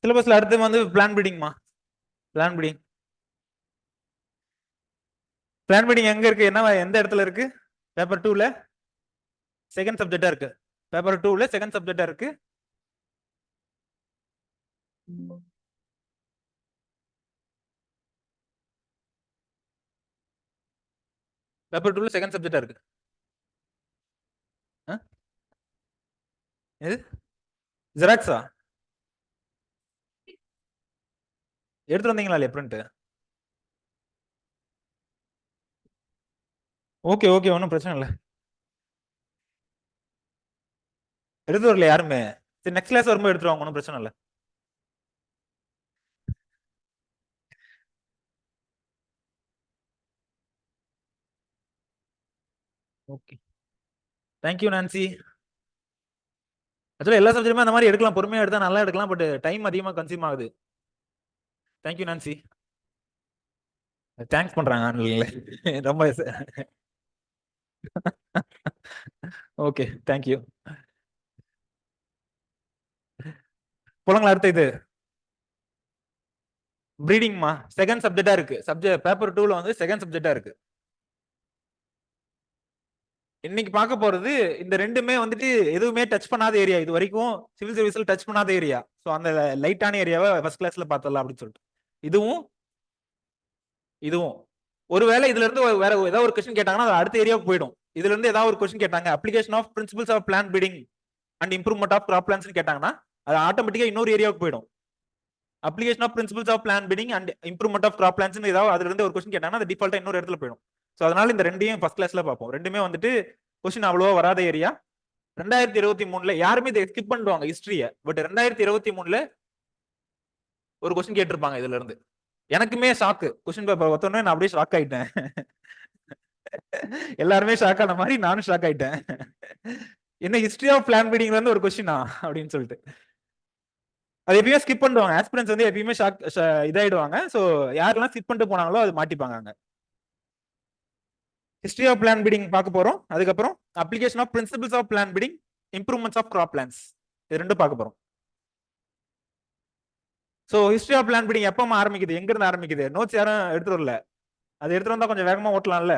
சிலபஸ்ல அடுத்து வந்து plant breeding. Plant breeding. Plant breeding எங்க இருக்கு? என்ன எந்த இடத்துல இருக்கு? பேப்பர் 2ல செகண்ட் சப்ஜெக்டா இருக்கு. பேப்பர் 2ல செகண்ட் சப்ஜெக்டா இருக்கு. பேப்பர் 2ல செகண்ட் சப்ஜெக்டா இருக்கு. எது? ஜெராக்ஸா? எடுத்து வந்தீங்களா இல்லையா பிரிண்ட்? ஓகே ஓகே, ஒன்றும் பிரச்சனை இல்லை. எடுத்து வரல யாருமே. சரி, நெக்ஸ்ட் கிளாஸ் வரும்போது எடுத்துருவாங்க, ஒன்றும் பிரச்சனை இல்லை. Okay, thank you Nancy. ஆக்சுவலா எல்லா சப்ஜெக்ட்டுமே அந்த மாதிரி எடுக்கலாம், பொறுமையா எடுத்தா நல்லா எடுக்கலாம், பட் டைம் அதிகமா கன்சியூம் ஆகுது. Thank you Nancy. தேங்க்ஸ் பண்றாங்க ரொம்ப. Okay, thank you. போலாங்களா? அடுத்த இது ப்ரீடிங்மா. செகண்ட் சப்ஜெக்டா இருக்கு. சப்ஜெக்ட் பேப்பர் 2ல வந்து செகண்ட் சப்ஜெக்டா இருக்கு. இன்னைக்கு பார்க்க போறது இந்த ரெண்டுமே வந்துட்டு எதுவுமே டச் பண்ணாத ஏரியா. இது வரைக்கும் சிவில் சர்வீஸ்ல டச் பண்ணாத ஏரியா. ஸோ அந்த லைட்டான ஏரியாவை ஃபர்ஸ்ட் கிளாஸ்ல பார்த்தலாம் அப்படின்னு சொல்லிட்டு. இதுவும் இதுவும் ஒருவேளை இதுல இருந்து வேற ஏதாவது ஒரு கொஸ்டின் கேட்டாங்கன்னா அது அடுத்த ஏரியாவுக்கு போயிடும். இதுல இருந்து ஏதாவது ஒரு கொஸ்டின் கேட்டாங்க, application of principles of plant breeding and improvement of crop plants கேட்டாங்கன்னா அது ஆட்டோமேட்டிக்கா இன்னொரு ஏரியாவுக்கு போயிடும். Application of principles of plant breeding and improvement of crop plants ஏதாவது அதுல இருந்து ஒரு கொஸ்டின் கேட்டாங்கன்னா அது டிஃபால்ட்டா இன்னொரு இடத்துல போயிடும். ஸோ அதனால இந்த ரெண்டையும் ஃபர்ஸ்ட் கிளாஸ்ல பார்ப்போம். ரெண்டுமே வந்துட்டு கொஸ்டின் அவ்வளவா வராத ஏரியா. 2023ல யாருமே இதை ஸ்கிப் பண்ணுவாங்க ஹிஸ்டரிய. பட் 2023ல ஒரு கொஸ்டின் கேட்டிருப்பாங்க இதுல இருந்து. எனக்குமே ஷாக்கு. கொஸ்டின் பேப்பர் ஒத்தோன்னே நான் அப்படியே ஷாக் ஆயிட்டேன். எல்லாருமே ஷாக் ஆன மாதிரி நானும் ஷாக் ஆயிட்டேன். என்ன ஹிஸ்டரி ஆஃப் பிளான் பீடிங்ல இருந்து ஒரு கொஸ்டினா அப்படின்னு சொல்லிட்டு. அது எப்பயுமே ஸ்கிப் பண்ணுவாங்க. ஆஸ்பிரன்ஸ் வந்து எப்பயுமே ஷாக் இதாயிடுவாங்க. ஸோ யாரெல்லாம் ஸ்கிப் பண்ணிட்டு போனாங்களோ அது மாட்டிப்பாங்க அங்க. ஹிஸ்டரி ஆஃப் பிளான் பீடிங் பார்க்க போறோம். அதுக்கப்புறம் application of principles of plant breeding, improvements of crop plants, இது ரெண்டும் பார்க்க போறோம். So history of plant breeding எப்போ ஆரம்பிக்குது, எங்க இருந்து ஆரம்பிக்குது? நோட்ஸ் யாரும் எடுத்துட்டு வரல? அது எடுத்துட்டு வந்தா கொஞ்சம் வேகமா ஓட்டலாம்ல.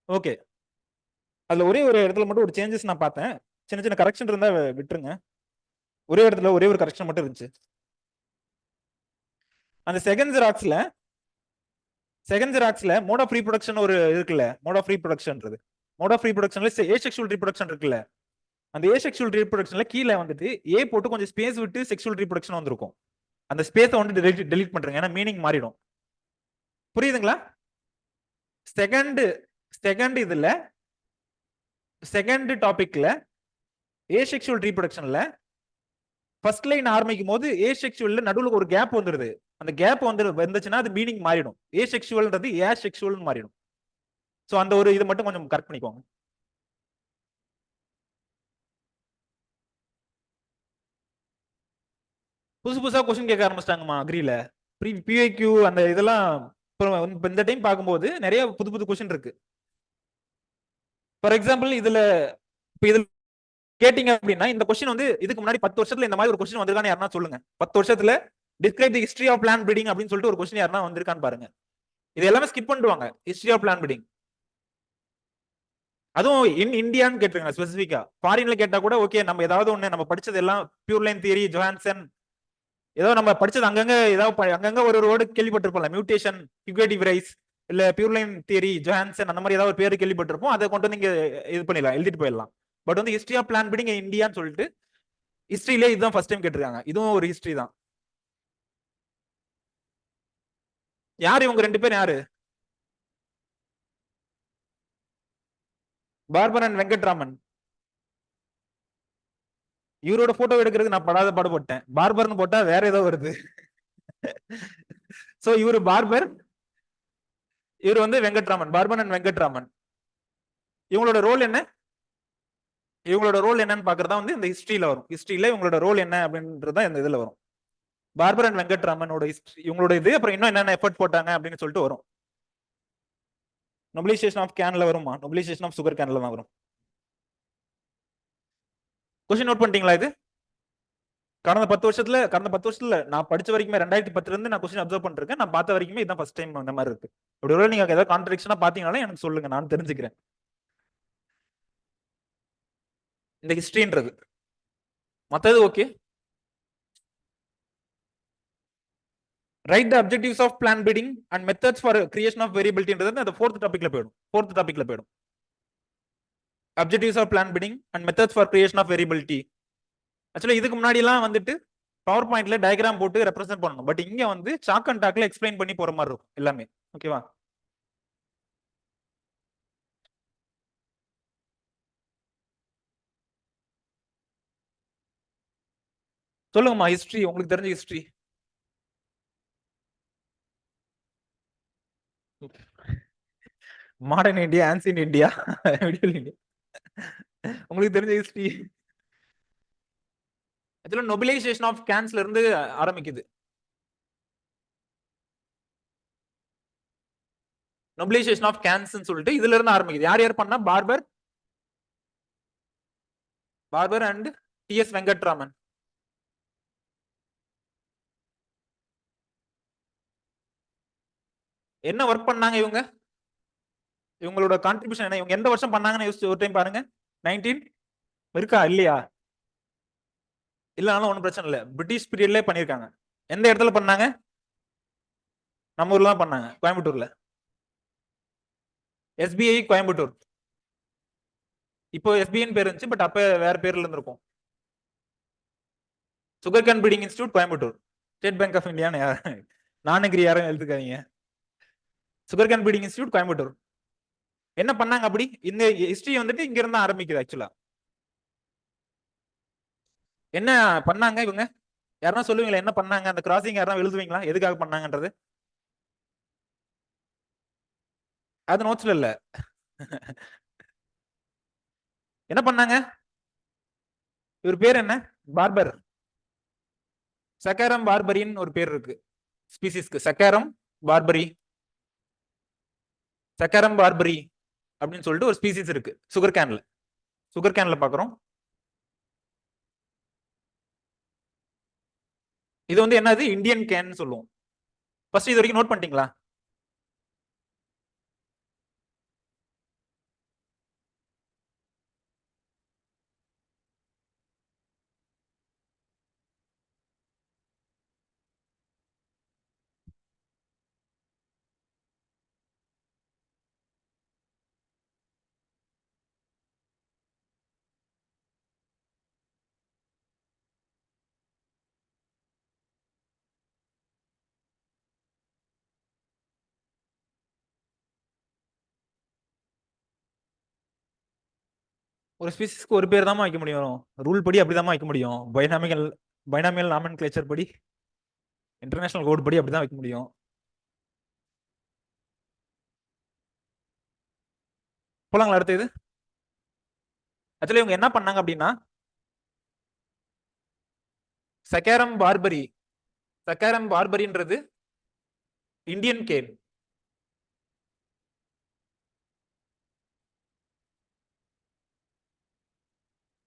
ஓகே, அதுல ஒரே ஒரு இடத்துல மட்டும் ஒரு சேஞ்சஸ் நான் பார்த்தேன். சின்ன சின்ன கரெக்ஷன் இருந்தா விட்டுருங்க. ஒரே இடத்துல ஒரே ஒரு கரெக்ஷன் மட்டும் இருந்துச்சு. அந்த செகண்ட் ஜெராக்ஸ்ல மோட் ஆஃப் ரீப்ரொடக்ஷன் ஒரு இருக்குல்ல. மோட் ஆஃப் ரீப்ரொடக்ஷன்ன்றது மோட் ஆஃப் ரீப்ரொடக்ஷன்ல ஏசெக்சுவல் ரீப்ரொடக்ஷன் இருக்குல்ல. அந்த ஏசெக்சுவல் ரீப்ரொடக்ஷன்ல கீழே வந்துட்டு ஏ போட்டு கொஞ்சம் ஸ்பேஸ் விட்டு செக்சுவல் ரீப்ரொடக்ஷன் வந்திருக்கும். அந்த ஸ்பேஸை வந்து டெலீட் பண்றேங்க, ஏன்னா மீனிங் மாறிடும். புரியுதுங்களா? செகண்ட் செகண்ட் இதுல செகண்ட் டாபிக்ல ஏசெக்சுவல் ரீப்ரொடக்ஷன்ல ஃபர்ஸ்ட் லைன் ஆரம்பிக்கும் போது ஏசெக்சுவல்ல நடுவுல ஒரு கேப் வந்துருது. அந்த கேப் வந்துச்சுன்னா அது மீனிங் மாறிடும். ஏசெக்சுவல்ன்றது ஏசெக்சுவல்னு மாறிடும். ஸோ அந்த ஒரு இது மட்டும் கொஞ்சம் கரெக்ட் பண்ணிக்கோங்க. புதுசு புதுசா கொஸ்டின் கேட்க ஆரம்பிச்சிட்டாங்கம்மா அக்ரில. பிஐக்யூ அந்த இதெல்லாம் இந்த டைம் பார்க்கும்போது நிறைய புது புது கொஸ்டின் இருக்கு. ஃபார் எக்ஸாம்பிள் இதுல கேட்டீங்க அப்படின்னா இந்த கொஸ்டின் வந்து இதுக்கு முன்னாடி 10 வருஷத்துல இந்த மாதிரி ஒரு கொஸ்டின் வந்திருக்கான்னு யாருன்னா சொல்லுங்க. 10 வருஷத்துல describe the history of plant breeding அப்படின்னு சொல்லிட்டு ஒரு கொஸ்டின் யாருன்னா வந்திருக்கான்னு பாருங்க. இது எல்லாமே ஸ்கிப் பண்ணுவாங்க. ஹிஸ்டரி ஆஃப் பிளான் பீடிங், அதுவும் இந்தியான்னு கேட்டுருங்க ஸ்பெசிபிக்கா. ஃபாரின்ல கேட்டா கூட ஓகே, நம்ம ஏதாவது ஒண்ணு நம்ம படிச்சது எல்லாம் பியூர் லைன் தியரி, ஜோஹான்சன், ஏதோ நம்ம படிச்சது அங்கங்க ஏதாவது அங்கங்க ஒரு வேர்டு கேள்விப்பட்டிருப்போம்ல. மியூட்டேஷன், ஹியூகேட்டிவ் ரைஸ், இல்ல பியூர் லைன் தியரி, ஜோஹான்சன், அந்த மாதிரி ஏதாவது ஒரு பேர் கேள்விப்பட்டிருப்போம். அதை கொண்டு வந்து நீங்க இது பண்ணிடலாம், எழுதிட்டு போயிடலாம். பட் வந்து ஹிஸ்டரி ஆஃப் பிளான் பீடிங் இந்தியான்னு சொல்லிட்டு ஹிஸ்டரியிலே இதுதான் ஃபர்ஸ்ட் டைம் கேட்டிருக்காங்க. இதுவும் ஒரு ஹிஸ்டரி தான். யாரு இவங்க ரெண்டு பேரும்? யாரு? Barber and Venkatraman. இவரோட போட்டோ எடுக்கிறதுக்கு நான் படாத பாடுபட்டேன். பார்பர்னு போட்டா வேற ஏதோ வருது. சோ இவரு பார்பர், இவர் வந்து வெங்கட்ராமன். Barber and Venkatraman. இவங்களோட ரோல் என்ன? இவங்களோட ரோல் என்னன்னு பாக்குறதா வந்து இந்த ஹிஸ்டரியில வரும். ஹிஸ்டரியில இவங்களோட ரோல் என்ன அப்படின்றத இந்த இதுல வரும். பார்பர் அண்ட் வெங்கட்ராமனோட ஹிஸ்டரி, இவங்களோட இது, அப்புறம் இன்னும் என்னென்ன எஃபர்ட் போட்டாங்க அப்படின்னு சொல்லிட்டு வரும். நொபிலைசேஷன் ஆஃப் கேன்ல வருமா? நொபிலைசேஷன் ஆஃப் சுகர் கேன்ல தான் வரும். கொஸ்டின் நோட் பண்ணிட்டீங்களா? இது கடந்த 10 வருஷத்துல நான் படிச்ச வரைக்குமே 2010 இருந்து நான் கொஸ்டின் அப்சர்வ் பண்ணிருக்கேன். நான் பார்த்த வரைக்குமே இதான் ஃபர்ஸ்ட் டைம் அந்த மாதிரி இருக்கு. அப்படி ஒரு நீங்க ஏதாவது கான்ட்ரடிக்ஷனா பாத்தீங்கன்னாலும் எனக்கு சொல்லுங்க, நான் தெரிஞ்சுக்கிறேன். இந்த ஹிஸ்டரின்றது மத்தது okay. Right the objectives of plant breeding and methods for creation of வேரியபிலிட்டின்றது அந்த ஃபோர்த் டாபிக்ல போயிடும். Objectives of plant breeding and methods for creation of variability. Actually இதுக்கு முன்னாடி எல்லாம் வந்துட்டு பவர் பாயிண்ட்ல டயக்ராம் போட்டு ரெப்ரசென்ட் பண்ணணும். பட் இங்க வந்து சாக் அண்ட் டாக்ல எக்ஸ்பிளைன் பண்ணி போற மாதிரி இருக்கும் எல்லாமே. ஓகேவா? சொல்லுங்கம்மா, ஹிஸ்டரி உங்களுக்கு தெரிஞ்ச history. Modern India, ancient India, India. உங்களுக்கு தெரிஞ்ச ஹிஸ்டரி. ஆக்சுவலா நொபிலைசேஷன் ஆஃப் கேன்ஸ்ல இருந்து ஆரம்பிக்குது. நொபிலைசேஷன் ஆஃப் கேன்ஸ் சொல்லிட்டு இதுல இருந்து ஆரம்பிக்குது. யார் யார் பண்ணா? Barber and T S. வெங்கட்ராமன். என்ன ஒர்க் பண்ணாங்க இவங்க? இவங்களோட கான்ட்ரிபியூஷன் என்ன? இவங்க எந்த வருஷம் பண்ணாங்கன்னு யோசிச்சு ஒரு டைம் பாருங்க. 19 இருக்கா இல்லையா? இல்லனாலும் ஒன்றும் பிரச்சனை இல்லை. பிரிட்டிஷ் பீரியட்ல பண்ணிருக்காங்க. எந்த இடத்துல பண்ணாங்க? நம்ம ஊர்ல தான் பண்ணாங்க, கோயம்புத்தூர்ல. எஸ்பிஐ கோயம்புத்தூர். இப்போ எஸ்பிஐன்னு பேர் இருந்துச்சு, பட் அப்ப வேற பேர்ல இருந்திருக்கும். Sugar cane breeding institute Coimbatore. State bank of India நானுங்கிற யாரும் எழுத்துக்காதீங்க. Sugar cane breeding institute Coimbatore. என்ன பண்ணாங்க அப்படி? இந்த ஹிஸ்டரி வந்துட்டு இங்க இருந்து ஆரம்பிக்குது. ஆக்சுவலா என்ன பண்ணாங்க இவங்க? யாரா சொல்லுவீங்களா என்ன பண்ணாங்க? அந்த கிராசிங் யாரா எழுதுவீங்களா எதுக்காக பண்ணாங்கன்றது? அது நோட்ஸ்ல இல்ல. என்ன பண்ணாங்க? இவர் பேர் என்ன? பார்பர். சக்காரம் பார்பரின் ஒரு பேர் இருக்கு ஸ்பீசிஸ்க்கு. சக்காரம் பார்பரி. சக்காரம் பார்பரி அப்படின்னு சொல்லிட்டு ஒரு ஸ்பீசிஸ் இருக்கு சுகர் கேன்ல பாக்குறோம். இது வந்து என்னது? இந்தியன் கேன் சொல்லுவோம். ஃபர்ஸ்ட் இது வரைக்கும் நோட் பண்ணிட்டீங்களா? ஒரு ஸ்பீசிஸ்க்கு ஒரு பேர் தான் வைக்க முடியும். ரூல் படி அப்படிதான் வைக்க முடியும். பைனாமியல் நாமென்கிளேச்சர் படி, இன்டர்நேஷனல் கோட் படி அப்படிதான் வைக்க முடியும். போலாங்களா அடுத்து? இது ஆக்சுவலி இவங்க என்ன பண்ணாங்க அப்படின்னா, சக்காரம் பார்பரின்றது இந்தியன் கேன்.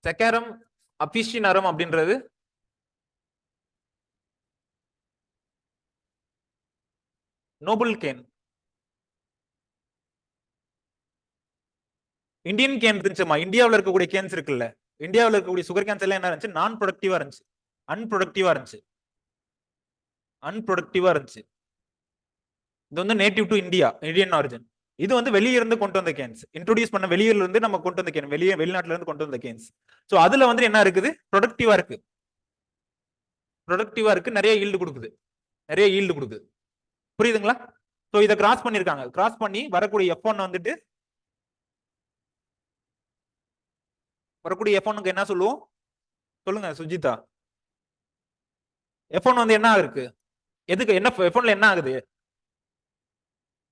சக்காரம் அபிஷினரம் அப்படின்றது நோபல் கேன். இந்தியன் கேன் இருந்துச்சுமா. இந்தியாவில் இருக்கக்கூடிய கேன்ஸ் இருக்குல்ல, இந்தியாவில் இருக்கக்கூடிய சுகர் கேன்ஸ் எல்லாம் என்ன இருந்துச்சு? நான் ப்ரொடக்டிவா இருந்துச்சு, அன்ப்ரொடக்டிவா இருந்துச்சு. இது வந்து நேட்டிவ் டு இந்தியன் ஆரிஜின். இது வந்து வெளியே இருந்து கொண்டு வந்த கேன்ஸ், இன்ட்ரோடியூஸ் பண்ண வெளியில இருந்து நம்ம கொண்டு வந்த கேன், வெளிநாட்டுல இருந்து கொண்டு வந்த கேன்ஸ். சோ அதுல வந்து என்ன இருக்குது? ப்ரொடக்டிவா இருக்கு, நிறைய ஈல்டு கொடுக்குது. புரியுதுங்களா? சோ இதை கிராஸ் பண்ணிருக்காங்க. கிராஸ் பண்ணி வரக்கூடிய F1 வந்துட்டு, வரக்கூடிய F1க்கு என்ன சொல்லுவோம்? சொல்லுங்க சுஜிதா. F1 வந்து என்ன இருக்கு? எதுக்கு என்ன F1ல என்ன ஆகுது?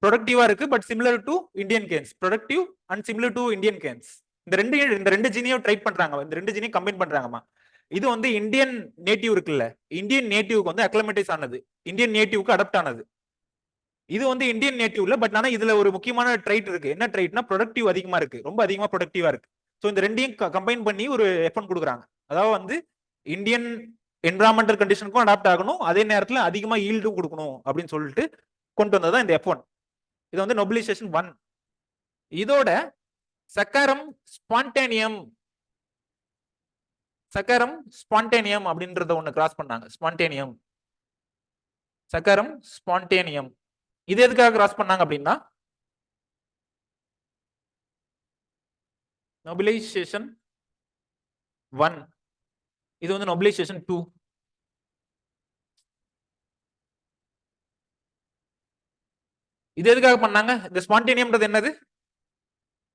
ப்ரொடக்டிவா இருக்கு, but similar to Indian canes. Productive and similar to Indian canes. இந்த ரெண்டு ஜீனையும் ட்ரை பண்றாங்க, இந்த ரெண்டு ஜீனையும் கம்பைன் பண்றாங்கம்மா. இது வந்து இந்தியன் நேட்டிவ் இருக்குல்ல, இந்தியன் நேட்டிவ்க்கு வந்து அக்ளமேட்டைஸ் ஆனது, இந்தியன் நேட்டிவ்க்கு அடாப்ட் ஆனது. இது வந்து இந்தியன் நேட்டிவ்ல, பட் ஆனா இதுல ஒரு முக்கியமான ட்ரைட் இருக்கு. என்ன ட்ரைட்னா, ப்ரொடக்டிவ் அதிகமா இருக்கு, ரொம்ப அதிகமா ப்ரொடக்டிவா இருக்கு. ஸோ இந்த ரெண்டையும் கம்பைன் பண்ணி ஒரு F1 கொடுக்குறாங்க. அதாவது வந்து இந்தியன் என்விரான்மெண்டல் கண்டிஷனுக்கும் அடாப்ட் ஆகணும், அதே நேரத்தில் அதிகமா ஈல்டும் கொடுக்கணும் அப்படின்னு சொல்லிட்டு கொண்டு வந்ததுதான் இந்த F1. இது வந்து நொபிலைசேஷன் 1. இதோட சக்கரம் ஸ்பான்டேனியம் அப்படின்றத ஒண்ணு கிராஸ் பண்ணாங்க. சக்கரம் ஸ்பான்டேனியம் இது எதுக்காக கிராஸ் பண்ணாங்க அப்படின்னா நொபிலைசேஷன் 1, இது வந்து நொபிலைசேஷன் 2. இது எதுக்காக பண்ணாங்க? இந்த ஸ்பான்டேனியம்ன்றது என்னது?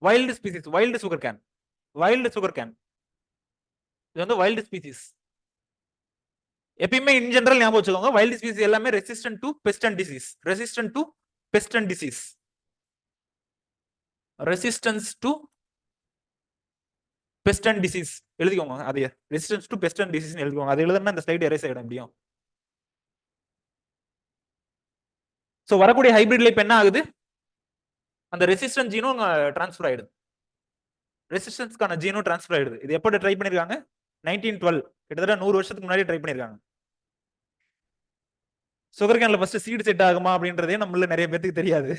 Wild species, wild sugar cane. இது வந்து வைல்டு ஸ்பீசிஸ். எப்பயுமே இன் ஜெனரல் ஞாபகம் வச்சுக்கோங்க, வைல்டு ஸ்பீசிஸ் எல்லாமே resistant to pest and disease. Resistance to pest and disease எழுதிக்கோங்க. அது resistance to pest and disease எழுதிக்கோங்க. அது எழுதுனா இந்த ஸ்லைடு எரேஸ் ஆயிட முடியும். சோ வரக்கூடிய ஹைபிரிட்ல இப்ப என்ன ஆகுது? அந்த ரெசிஸ்டன்ஸ் ஜீனும் டிரான்ஸ்ஃபர் ஆயிடுது. ரெசிஸ்டன்ஸ்க்கான ஜீனும் டிரான்ஸ்ஃபர் ஆயிடுது. இது எப்போ ட்ரை பண்ணிருக்காங்க? 1912, கிட்டத்தட்ட 100 வருஷத்துக்கு முன்னாடி ட்ரை பண்ணிருக்காங்க. சுகர் கேன்ல ஃபர்ஸ்ட் சீட் செட் ஆகுமா அப்படின்றதே நம்மள நிறைய பேருக்கு தெரியாது.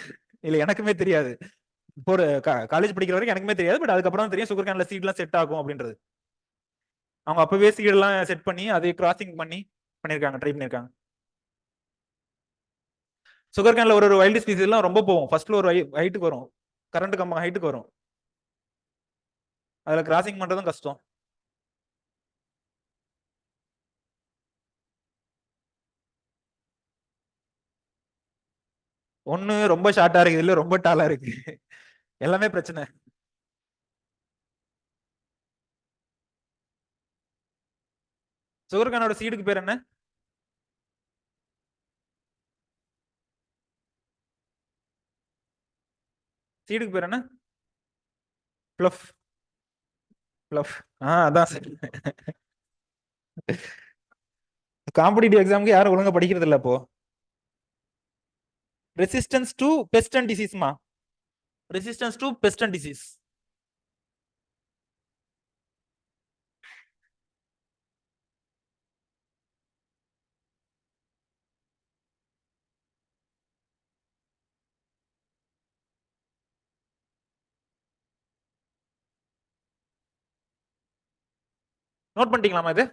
இல்ல எனக்குமே தெரியாது. ஒரு காலேஜ் படிக்கிற வரைக்கும் எனக்குமே தெரியாது. பட் அதுக்கப்புறம் தான் தெரியும் சுகர் கேன்ல சீட்லாம் செட் ஆகும் அப்படின்றது. அவங்க அப்பவே சீட் எல்லாம் செட் பண்ணி அதை கிராசிங் பண்ணி பண்ணிருக்காங்க, ட்ரை பண்ணிருக்காங்க. சுகர் கேன்ல ஒரு வைல்டு ஸ்பீசிஸ் எல்லாம் ரொம்ப போகும். ஃபர்ஸ்ட்ல ஒரு ஹைட்டுக்கு வரும், கரண்ட் கம்பம் ஹைட்டுக்கு வரும். அதுல கிராசிங் பண்றதும் கஷ்டம். ஒண்ணு ரொம்ப ஷார்ட்டா இருக்கு, இல்ல ரொம்ப டாலா இருக்கு. எல்லாமே பிரச்சனை. சுகர் கேனோட சீடுக்கு பேர் என்ன? சீடுக்கு பேர் என்ன? ப்ளஃப். அதான் சரி. காம்படிட்டிவ் எக்ஸாமுக்கு யாரும் ஒழுங்கா படிக்கிறது இல்ல அப்போ. ரெசிஸ்டன்ஸ் டு பெஸ்ட் அண்ட் டிசீஸ்மா. Resistance to pest and disease. Note பண்ணிட்டீங்களாமா இது?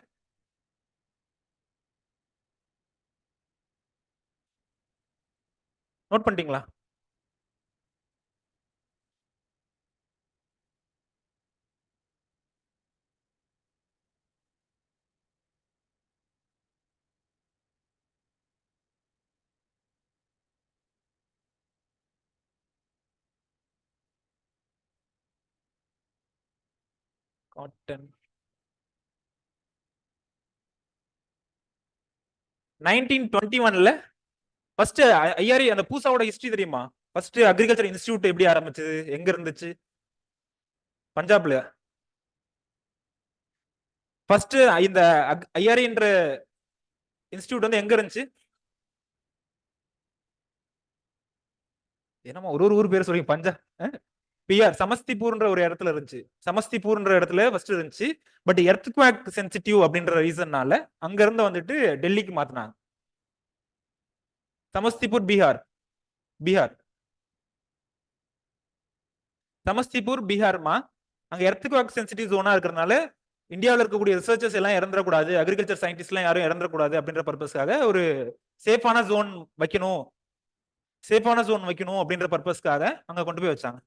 நோட் பண்ணிட்டீங்களா? காட்டன் 1921ல ஃபர்ஸ்ட் ஐஆர்இ அந்த பூசாவோட ஹிஸ்டரி தெரியுமா? ஃபர்ஸ்ட் அக்ரிகல்ச்சர் இன்ஸ்டிடியூட் எப்படி ஆரம்பிச்சது, எங்க இருந்துச்சு? பஞ்சாப்ல. ஃபர்ஸ்ட் இந்த ஐஆர்இன்ற இன்ஸ்டிடியூட் வந்து எங்க இருந்துச்சு? என்னமா ஒரு ஊர் பேர் சொல்றீங்க? பிஆர் சமஸ்திபூர்ன்ற ஒரு இடத்துல இருந்துச்சு. சமஸ்திபூர்ன்ற இடத்துல ஃபர்ஸ்ட் இருந்துச்சு. பட் எர்த்குவேக் சென்சிட்டிவ் அப்படின்ற ரீசன்னால அங்க இருந்து வந்துட்டு டெல்லிக்கு மாத்தினாங்க. சமஸ்திபூர் பீகார். சமஸ்திபூர் பீகார்மா. அங்க எர்த்குவேக் சென்சிட்டிவ் ஜோனா இருக்கிறதுனால இந்தியாவில் இருக்கக்கூடிய ரிசர்ச்சர்ஸ் எல்லாம் இறந்துடக்கூடாது, அக்ரிகல்ச்சர் சயின்டிஸ்ட் எல்லாம் யாரும் இறந்துடக்கூடாது அப்படின்ற பர்பஸ்க்காக ஒரு சேஃபான ஜோன் வைக்கணும் அப்படின்ற பர்பஸ்க்காக அங்க கொண்டு போய் வச்சாங்க.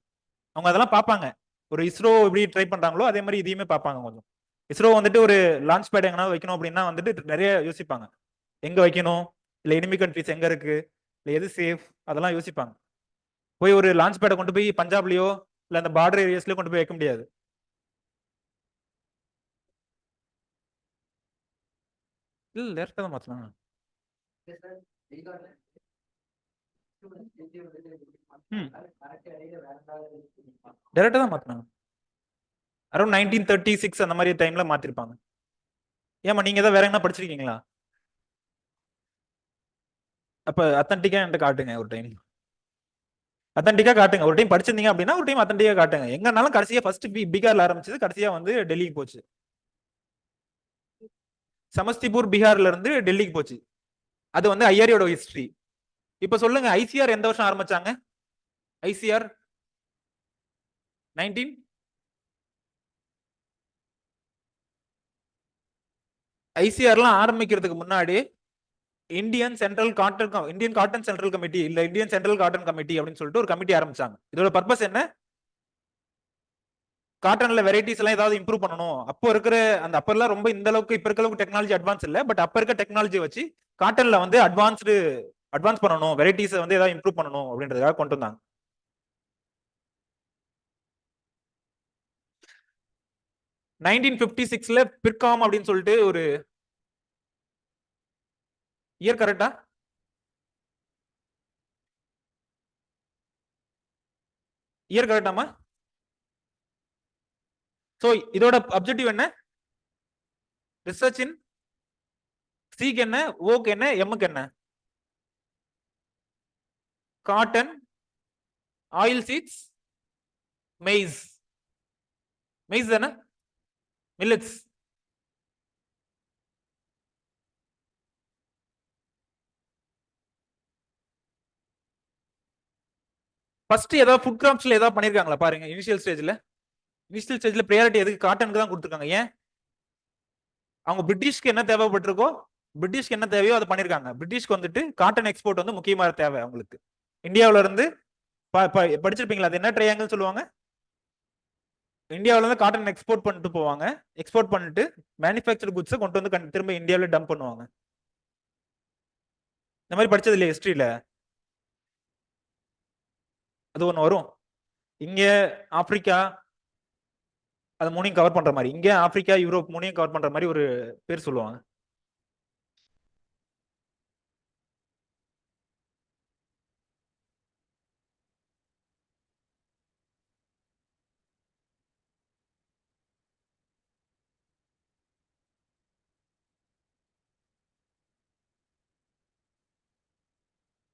அவங்க அதெல்லாம் பார்ப்பாங்க. ஒரு இஸ்ரோ எப்படி ட்ரை பண்றாங்களோ அதே மாதிரி இதையுமே பார்ப்பாங்க. கொஞ்சம் இஸ்ரோ வந்துட்டு ஒரு லான்ச் பேட் எங்கன்னா வைக்கணும் அப்படின்னா வந்துட்டு நிறைய யோசிப்பாங்க. எங்க வைக்கணும், இல்ல எனிமி கண்ட்ரிஸ் எங்க இருக்கு, இல்ல எது சேஃப், அதெல்லாம் யோசிப்பாங்க. போய் ஒரு லான்ச் பேடை கொண்டு போய் பஞ்சாப்லயோ இல்ல அந்த பார்டர் ஏரியாஸ்லயோ கொண்டு போய் வைக்க முடியாது. இல்ல டேரக்டா தான் மாத்தலாம். டேரக்டா தான் மாத்தினாங்க. அரௌண்ட் 1936 அந்த மாதிரி டைம்ல மாத்திருப்பாங்க. ஏமா நீங்க ஏதாவது வேற என்ன படிச்சிருக்கீங்களா? அப்ப அத்தன்டிக்கா என்கிட்ட காட்டுங்க ஒரு டைம். அத்தன்டிக்கா காட்டுங்க ஒரு டைம். படிச்சிருந்தீங்க அப்படின்னா ஒரு டைம் அத்தன்டிக்கா காட்டுங்க. எங்கனாலும் கடைசியா ஃபர்ஸ்ட் பீகார்ல ஆரம்பிச்சது, கடைசியா வந்து டெல்லிக்கு போச்சு. சமஸ்திபூர் பீகார்ல இருந்து டெல்லிக்கு போச்சு. அது வந்து ஐஆர்யோட ஹிஸ்டரி. இப்ப சொல்லுங்க, ஐசிஆர் எந்த வருஷம் ஆரம்பிச்சாங்க? ஐசிஆர் 19 ஐசிஆர்லாம் ஆரம்பிக்கிறதுக்கு முன்னாடி இந்தியன் காட்டன் சென்ட்ரல் கமிட்டி இல்ல இந்தியன் சென்ட்ரல் காட்டன் கமிட்டி அப்படின்னு சொல்லிட்டு ஒரு கமிட்டி ஆரம்பிச்சாங்க. இதோட பர்பஸ் என்ன? காட்டன்ல வெரைட்டிஸ் எல்லாம் ஏதாவது இம்ப்ரூவ் பண்ணணும். அப்போ இருக்கிற அந்த அப்பெல்லாம் ரொம்ப இந்த அளவுக்கு இப்ப இருக்க அளவுக்கு டெக்னாலஜி அட்வான்ஸ் இல்ல, பட் அப்ப இருக்க டெக்னாலஜி வச்சு காட்டன்ல வந்து அட்வான்ஸ் பண்ணணும், வெரைட்டிஸ் வந்து ஏதாவது இம்ப்ரூவ் பண்ணணும் அப்படின்றதுக்காக கொண்டு வந்தாங்க. நைன்டீன் 56ல பிற்காம் அப்படின்னு சொல்லிட்டு ஒரு இயர் கரெக்டா? இயர் கரெக்டாமா? சோ இதோட அப்ஜெக்டிவ் என்ன? ரிசர்ச் இன் சிக்கு என்ன, ஓக்கு என்ன, எம்முக்கு என்ன? Cotton, oil seeds, maize. Maize தானே? மில்லட்ஸ். ஃபர்ஸ்ட் ஏதாவது ஃபுட் கிராப்ஸ்ல ஏதாவது பண்ணிருக்காங்களா பாருங்க. இனிஷியல் ஸ்டேஜ்ல ப்ரையாரிட்டி எதுக்கு காட்டனுக்கு தான் கொடுத்துருக்காங்க. ஏன்? அவங்க பிரிட்டிஷ்க்கு என்ன தேவைப்பட்டிருக்கோ, பிரிட்டிஷ்க்கு என்ன தேவையோ அதை பண்ணிருக்காங்க. பிரிட்டிஷ்க்கு வந்துட்டு காட்டன் எக்ஸ்போர்ட் வந்து முக்கியமான தேவை அவங்களுக்கு. இந்தியாவில இருந்து படிச்சிருப்பீங்களா, அது என்ன ட்ரையாங்கிள் சொல்லுவாங்க? இந்தியாவில இருந்து காட்டன் எக்ஸ்போர்ட் பண்ணிட்டு போவாங்க. எக்ஸ்போர்ட் பண்ணிட்டு மேனுஃபேக்சர் குட்ஸை கொண்டு வந்து திரும்ப இந்தியாவில டம்ப் பண்ணுவாங்க. இந்த மாதிரி படிச்சது இல்லையா ஹிஸ்டரியில? அது ஒண்ணு வரும். இங்க ஆப்பிரிக்கா அது மூணையும் கவர் பண்ற மாதிரி, இங்க ஆப்பிரிக்கா யூரோப் மூணையும் கவர் பண்ற மாதிரி ஒரு பேர் சொல்லுவாங்க.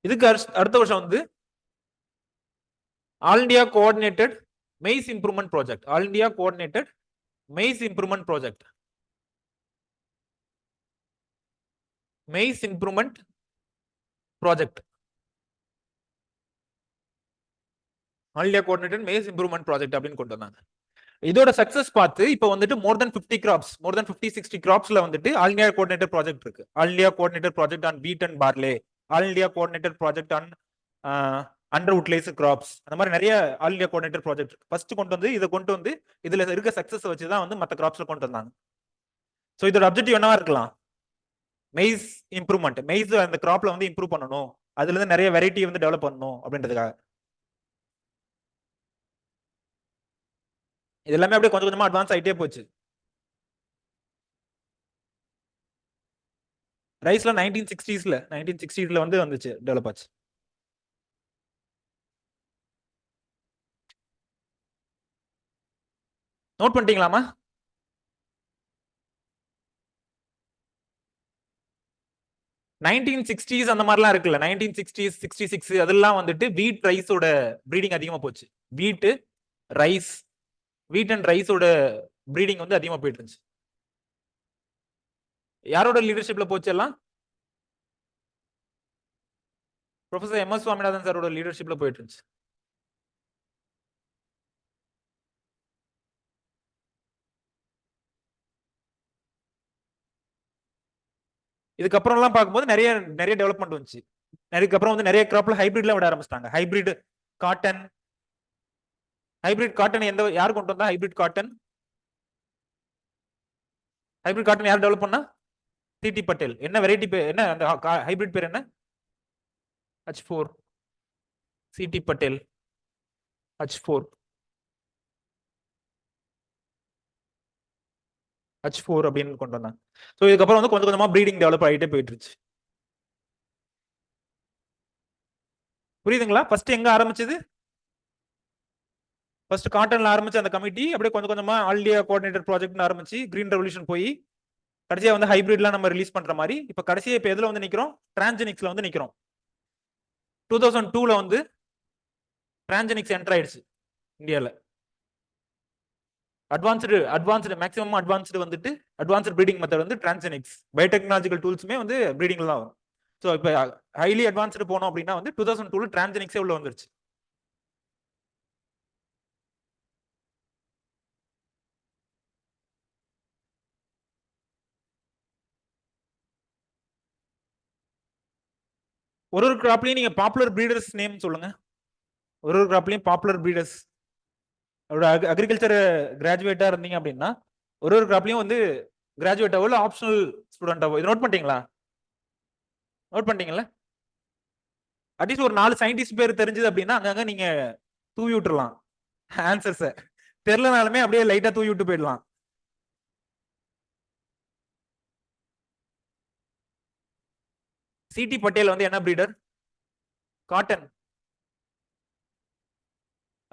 இதுக்கு அடுத்த வருஷம் வந்து all India coordinated maize improvement project. All India coordinated maize improvement project. Maize improvement project. All India coordinated maize improvement project அப்படின்னு கொண்டு வந்தாங்க. இதோட சக்சஸ் பார்த்து இப்போ வந்துட்டு மோர் தென் 50-60 கிராப்ஸ்ல வந்துட்டு ஆல் இந்தியா கோஆர்டினேட்டர் ப்ராஜெக்ட் இருக்கு. All India coordinator project on wheat and barley, all India coordinator project on underutilised crops, அந்த மாதிரி நிறைய all India coordinator project first கொண்டு வந்து இதை கொண்டு வந்து இதுல இருக்க சக்சஸ் வச்சு தான் வந்து மற்ற கிராப்ஸ்ல கொண்டு வந்தாங்க. ஸோ இதோட அப்ஜெக்டிவ் என்னவா இருக்கலாம்? மெய்ஸ் இம்ப்ரூவ்மெண்ட், மெய்ஸ் அந்த கிராப்ல வந்து இம்ப்ரூவ் பண்ணணும், அதுல இருந்து நிறைய வெரைட்டி வந்து டெவலப் பண்ணணும் அப்படின்றதுக்காக. இது எல்லாமே அப்படியே கொஞ்சம் கொஞ்சமா அட்வான்ஸ் ஆகிட்டே போச்சு. ரைஸ்ல 1960ஸ்ல வந்து வந்துச்சு, டெவலப் ஆச்சு. நோட் பண்ணிட்டீங்களாமா? நைன்டீன் சிக்ஸ்டீஸ் அந்த மாதிரிலாம் இருக்குல்ல, 1960s 66 அதெல்லாம் வந்துட்டு வீட் ரைஸோட ப்ரீடிங் அதிகமா போச்சு. வீட் அண்ட் ரைஸோட ப்ரீடிங் வந்து அதிகமா போயிட்டு இருந்துச்சு. யாரோட லீடர்ஷிப்ல போச்சு எல்லாம்? Professor MS. சுவாமிநாதன் சாரோட லீடர்ஷிப்ல போயிட்டு இருந்துச்சு. இதுக்கப்புறம்லாம் பார்க்கும்போது நிறைய நிறைய டெவலப்மெண்ட் வந்துச்சு. அதுக்கப்புறம் வந்து நிறைய கிராப்ல ஹைபிரிட்லாம் விட ஆரம்பிச்சிட்டாங்க. ஹைபிரிட் காட்டன் யார் கொண்டு வந்தா? ஹைபிரிட் காட்டன் யார் டெவலப் பண்ணா? சிடி பட்டேல். என்ன வெரைட்டி பேர் என்ன? அந்த ஹைபிரிட் பேர் என்ன? H4. சிடி பட்டேல் H4 அப்படின்னு கொண்டு வந்தாங்க. ஸோ இதுக்கப்புறம் வந்து கொஞ்சம் கொஞ்சமா ப்ரீடிங் டெவலப் ஆகிட்டே போயிட்டு இருந்துச்சு. புரியுதுங்களா? ஃபர்ஸ்ட் எங்க ஆரம்பிச்சது? ஃபர்ஸ்ட் காட்டன்ல ஆரம்பிச்ச அந்த கமிட்டி அப்படியே கொஞ்சம் கொஞ்சமா ஆல் இந்தியா கோஆர்டினேட்டர் ப்ராஜெக்ட் ஆரம்பிச்சு கிரீன் ரெவல்யூஷன் போய் கடைசியா வந்து ஹைபிரிட்லாம் நம்ம ரிலீஸ் பண்ற மாதிரி இப்ப கடைசியா இப்ப எதுல வந்து நிக்கிறோம்? டிரான்ஜெனிக்ஸ்ல வந்து நிக்கிறோம். 2002ல வந்து டிரான்ஜெனிக்ஸ் என்டர் ஆயிடுச்சு இந்தியால. அட்வான்ஸ்டு மேக்ஸிமம் அட்வான்ஸ்டு வந்துட்டு அட்வான்ஸ்டு ப்ரீடிங் மெத்தட் வந்து டிரான்ஸ்ஜெனிக்ஸ் பயோடெக்னாலஜிக்கல் டூல்ஸுமே வந்து ப்ரீடிங்ல தான் வரும். ஸோ இப்போ ஹைலி அட்வான்ஸ்டு போனோம் அப்படின்னா வந்து 2002 டிரான்ஸ்ஜெனிக்ஸே உள்ள வந்துருச்சு. ஒரு கிராப்லயும் நீங்க பாப்புலர் பிரீடர்ஸ் நேம் சொல்லுங்க. ஒரு கிராப்லயும் பாப்புலர் பிரீடர்ஸ் அக்ரிகல்ச்சர் கிராஜுவேட்டா இருந்தீங்க அப்படின்னா ஒரு கிராப்லயும் வந்து கிராஜுவேட்டாவோ இல்லை ஆப்ஷனல் ஸ்டூடெண்டாவோ இது நோட் பண்ணிட்டீங்களா? நோட் பண்ணிட்டீங்களா? அட்லீஸ்ட் ஒரு 4 சயின்டிஸ்ட் பேர் தெரிஞ்சது அப்படின்னா அங்கங்க நீங்க தூவி விட்டுறலாம் ஆன்சர்ஸை. தெரியலனாலுமே அப்படியே லைட்டா தூவி விட்டு போயிடலாம். சிடி பட்டேல் வந்து என்ன பிரீடர்? காட்டன்.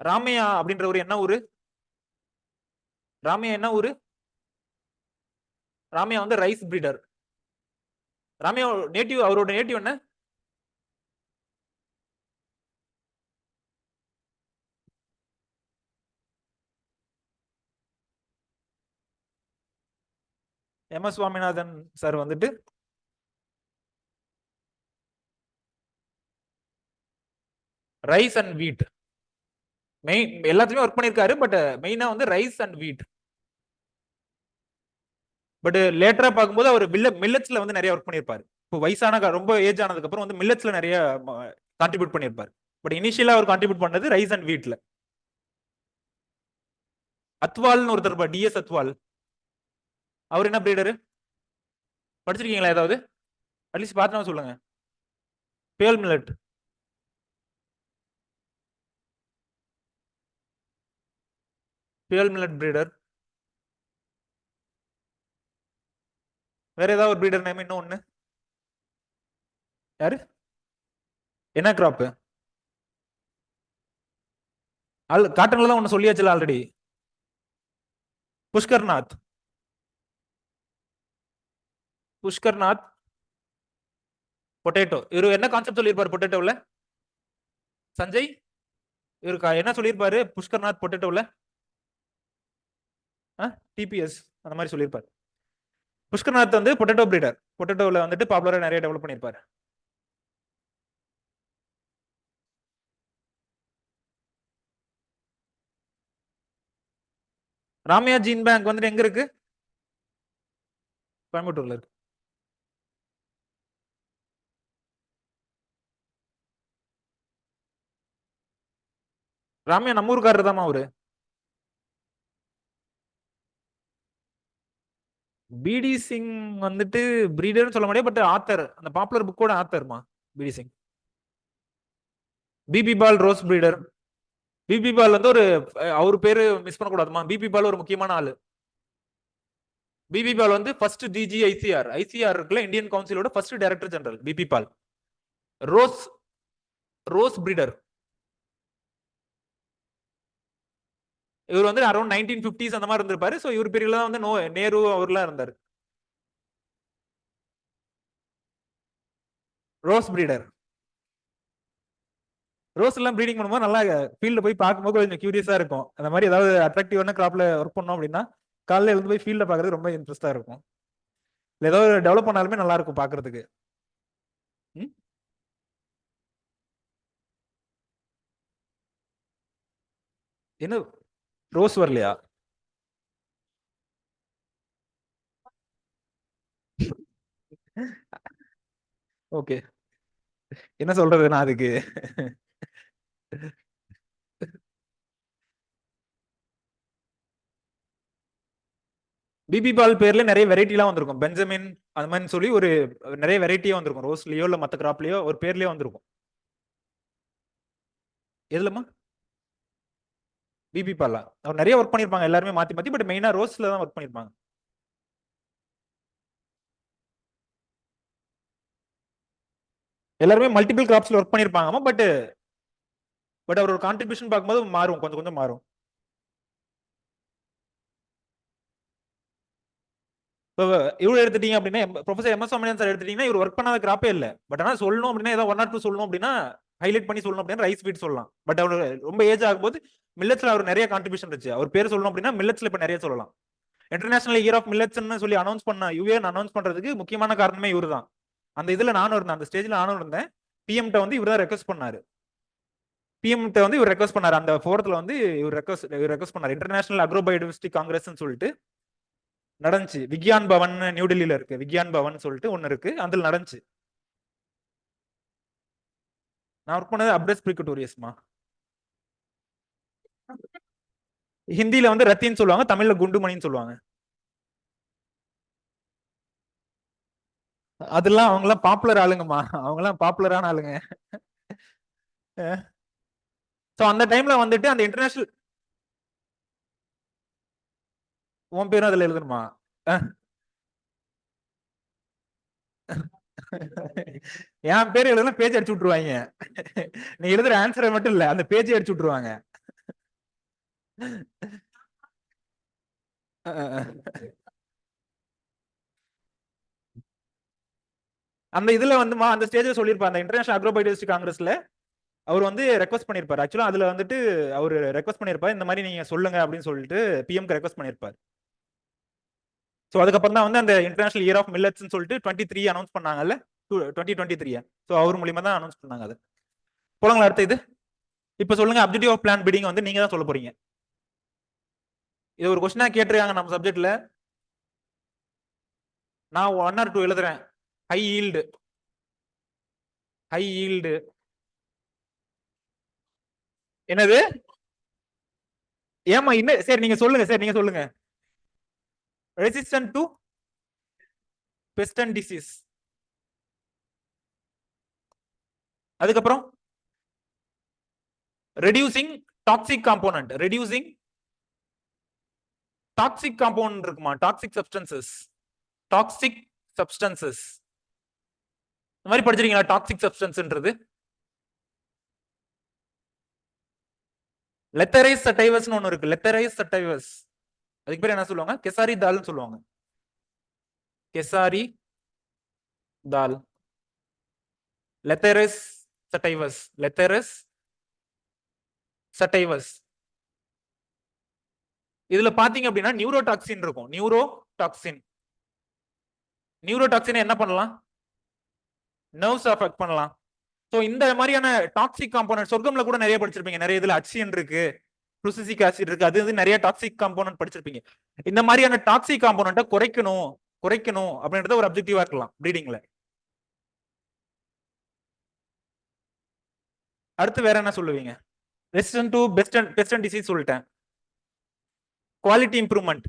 ராமையா அப்படின்ற ஒரு என்ன ஊரு? ராமையா என்ன ஊரு? ராமையா வந்து ரைஸ் பிரீடர். ராமையா நேட்டிவ், அவரோட நேட்டிவ் என்ன? எம்.எஸ். சுவாமிநாதன் சார் வந்துட்டு ரைஸ் அண்ட் வீட் மெயின் எல்லாத்துலயும் ஒர்க் பண்ணிருக்காரு. பட் மெயினா வந்து ரைஸ் அண்ட் வீட். பட் லேட்டரா பார்க்கும்போது அவர் மில்லட்ஸ்ல வந்து நிறைய ஒர்க் பண்ணிருப்பாரு. இப்போ வயசான ரொம்ப ஏஜ் ஆனதுக்கு அப்புறம் வந்து மில்லட்ஸ்ல நிறைய கான்ட்ரிபியூட் பண்ணிருப்பாரு. பட் இனிஷியலா அவர் கான்ட்ரிபியூட் பண்ணது ரைஸ் அண்ட் வீட்ல. அத்வால்னு ஒருத்தர் டிஎஸ் அத்வால். அவர் என்ன பிரீடரு? படிச்சிருக்கீங்களா ஏதாவது? அட்லீஸ்ட் பார்த்தா சொல்லுங்க. பேல் மில்லட். பேல் மில்லட் பிரீடர். வேற ஏதாவது ஒரு பிரீடர் நேம் இன்னும் ஒண்ணு? யாரு? என்ன கிராப்? காட்டன்ல தான் ஒண்ணு சொல்லியாச்சுல ஆல்ரெடி. புஷ்கர்நாத். புஷ்கர்நாத் பொட்டேட்டோ. இவரு என்ன கான்செப்ட் சொல்லியிருப்பாரு பொட்டேட்டோல? சஞ்சய் இவருக்கு என்ன சொல்லியிருப்பாரு புஷ்கர்நாத் பொட்டேட்டோல? டிபிஎஸ் அந்த மாதிரி சொல்லியிருப்பாரு. புஷ்கர்நாத் வந்து பொட்டேட்டோ பிரீடர். பொட்டேட்டோல வந்துட்டு பாப்புலரா நிறைய டெவலப் பண்ணியிருப்பாரு. ராமையா ஜீன் பேங்க் வந்துட்டு எங்க இருக்கு? கோயம்புத்தூர்ல இருக்கு. ராமையா நம்ம ஊருக்காரர் தாமா அவரு. பிடி சிங் வந்துட்டு பிரீடர்னு சொல்ல முடியாது. பட் ஆத்தர், அந்த பாப்புலர் புக்கோட ஆத்தர்மா பிடி Singh. BP Pal rose breeder. BP Pal வந்து ஒரு அவர் பேரு மிஸ் பண்ணக்கூடாதுமா. பிபி பால் ஒரு முக்கியமான ஆளு. பிபி பால் வந்து ஃபர்ஸ்ட் டிஜி ஐசிஆர் இருக்குல்ல, இந்தியன் கவுன்சிலோட first director general B P Pal. Rose rose breeder. இவர் வந்து அரௌண்ட் 1950s அந்த மாதிரி இருந்திருப்பாரு. ஸோ இவர் பீரியட்ல தான் வந்து நேரு அவர்லாம் இருந்தாரு. Rose breeder. ரோஸ் எல்லாம் ப்ரீடிங் பண்ணும்போது நல்லா ஃபீல்ட்ல போய் பார்க்கும்போது கொஞ்சம் கியூரியஸா இருக்கும். அந்த மாதிரி ஏதாவது அட்ராக்டிவான கிராப்ல ஒர்க் பண்ணோம் அப்படின்னா காலையில எழுந்து போய் ஃபீல்ட்ல பார்க்கறது ரொம்ப இன்ட்ரெஸ்டா இருக்கும். இல்லை ஏதாவது டெவலப் பண்ணாலுமே நல்லா இருக்கும் பார்க்கறதுக்கு. என்ன ரோஸ் வரலையா? ஓகே, என்ன சொல்றது நான் அதுக்கு? பிபி பால் பேர்ல நிறைய வெரைட்டி எல்லாம் வந்திருக்கும். பெஞ்சமின் அந்த மாதிரி சொல்லி ஒரு நிறைய வெரைட்டியா வந்திருக்கும். ரோஸ்லயோ இல்ல மத்த கிராப்லயோ ஒரு பேர்லயோ வந்திருக்கும். எதுலமா? பிபி பாலா? அவர் நிறைய ஒர்க் பண்ணிருப்பாங்க எல்லாருமே மாத்தி மாத்தி. பட் மெயினா ரோஸ்ல தான் ஒர்க் பண்ணிருப்பாங்க. எல்லாருமே மல்டிபிள் கிராப்ஸ்ல ஒர்க் பண்ணிருப்பாங்க. பட் அவரோட கான்ட்ரிபியூஷன் பார்க்கும்போது மாறும், கொஞ்சம் கொஞ்சம் மாறும். இப்போ இவ்வளவு எடுத்துட்டீங்க அப்படின்னா professor M S Swaminathan sir எடுத்துட்டீங்கன்னா இவர் ஒர்க் பண்ணாத கிராப்பே இல்லை. பட் ஆனால் சொல்லணும் அப்படின்னா ஏதாவது 1 or 2 சொல்லணும் அப்படின்னா ஹைலைட் பண்ணி சொல்லணும் அப்படின்னா ரைஸ் ஃபீட் சொல்லலாம். பட் அவர் ரொம்ப ஏஜ் ஆகும்போது மில்லட்ஸ்ல அவர் நிறைய கான்ட்ரிபியூஷன் இருந்துச்சு. அவர் பேர் சொல்லணும் அப்படின்னா மில்லட்ஸ்ல இப்ப நிறைய சொல்லலாம். இன்டர்நேஷனல் இயர் ஆஃப் மில்லட்ஸ்னு சொல்லி அனௌன்ஸ் பண்ண யுஏஎன் அனௌன்ஸ் பண்றதுக்கு முக்கியமான காரணமே இவர் தான். அந்த இதுல நானும் இருந்தேன், அந்த ஸ்டேஜ்ல நானும் இருந்தேன். பிஎம்கிட்ட வந்து இவர் தான் ரெக்வஸ்ட் பண்ணாரு. பிஎம்கிட்ட வந்து இவர் ரெக்வஸ்ட் பண்ணாரு. அந்த ஃபோரத்துல வந்து இவர் ரெக்வஸ்ட் பண்ணாரு. இன்டர்நேஷனல் அக்ரோபயோடைவர்சிட்டி காங்கிரஸ்னு சொல்லிட்டு நடந்துச்சு. விக்யான் பவன் நியூ டெல்லியில இருக்கு. விக்யான் பவன் சொல்லிட்டு ஒன்னு இருக்கு, அதுல நடந்துச்சு. நான் ஒர்க் பண்ணது அப்ரஸ் ப்ரிகட்டோரியஸ்மா. ஹிந்தியில வந்து ரத்தின்னு சொல்லுவாங்க, தமிழ்ல குண்டுமணின்னு சொல்லுவாங்க. அதெல்லாம் அவங்க எல்லாம் பாப்புலர் ஆளுங்கம்மா, அவங்க எல்லாம் பாப்புலரான ஆளுங்க. சோ அந்த டைம்ல வந்துட்டு அந்த இன்டர்நேஷனல் உன் பேரும் அதுல எழுதணுமா? என் பேர் எழுதலாம் பேஜ் அடிச்சு விட்டுருவாங்க. நீ எழுதுற ஆன்சரை மட்டும் இல்ல, அந்த பேஜ் அடிச்சு விட்டுருவாங்க. அந்த இதுல வந்துமா அந்த ஸ்டேஜ்ல சொல்லியிருப்பார். அந்த இன்டர்நேஷனல் அக்ரோபயோடைவர்சிட்டி காங்கிரஸ்ல அவர் வந்து ரெக்வஸ்ட் பண்ணிருப்பார். ஆக்சுவலா அதுல வந்துட்டு அவர் ரெக்வஸ்ட் பண்ணிருப்பார், இந்த மாதிரி நீங்க சொல்லுங்க அப்படின்னு சொல்லிட்டு பிஎம்க்கு ரெக்வஸ்ட் பண்ணிருப்பார். ஸோ அதுக்கப்புறம் தான் வந்து அந்த இன்டர்நேஷனல் இயர் ஆஃப் மில்லட்ஸ்னு சொல்லிட்டு 23 அனௌன்ஸ் பண்ணாங்கல்ல, 2023. ஸோ அவர் மூலியமா தான் அனௌன்ஸ் பண்ணாங்க. அது போலங்களா அடுத்த இது. இப்போ சொல்லுங்க, அப்ஜெக்டிவ் ஆஃப் பிளான் பிடிங் வந்து நீங்க தான் சொல்ல போறீங்க. இது ஒரு கொஸ்டினா கேட்டிருக்காங்க நம்ம சப்ஜெக்ட்ல. நான் 1 or 2 எழுதுறேன். ஹை ஈல்டு, ஹை ஈல்டு என்னது? ஏமா இன்னும் சரி நீங்க சொல்லுங்க, சரி நீங்க சொல்லுங்க. Resistant to pest and disease. அதுக்கப்புறம் reducing toxic component. Reducing toxic compound இருக்குமா, டாக்ஸிக் சப்ஸ்டன்சஸ். டாக்ஸிக் சப்ஸ்டன்சஸ் இந்த மாதிரி படிச்சிருக்கீங்களா? டாக்ஸிக் சப்ஸ்டன்ஸ்ன்றது லெத்தரைஸ் சட்டைவஸ்னு ஒன்னு இருக்கு. லெத்தரைஸ் சட்டைவஸ் அதுக்கு பேர் என்ன சொல்லுவாங்க? கெசாரி தால்னு சொல்லுவாங்க. கெசாரி தால். லெத்தரைஸ் சட்டைவஸ், லெத்தரைஸ் சட்டைவஸ். இதுல பாத்தீங்க அப்படின்னா நியூரோடாக்சின் இருக்கும். நியூரோடாக்சின், நியூரோடாக்சின் என்ன பண்ணலாம்? நர்வ்ஸ் அஃபெக்ட் பண்ணலாம். ஸோ இந்த மாதிரியான டாக்ஸிக் காம்போனன்ட் சொர்க்கம்ல கூட நிறைய படிச்சிருப்பீங்க. நிறைய இதுல அக்சியன் இருக்கு, புருசிக் ஆசிட் இருக்கு, அது வந்து நிறைய டாக்ஸிக் காம்போனன்ட் படிச்சிருப்பீங்க. இந்த மாதிரியான டாக்ஸிக் காம்போனன்ட்டை குறைக்கணும் குறைக்கணும் அப்படின்றத ஒரு அப்ஜெக்டிவா இருக்கலாம் ப்ரீடிங்ல. அடுத்து வேற என்ன சொல்லுவீங்க? Resistant to pest and disease சொல்லிட்டேன். Quality improvement,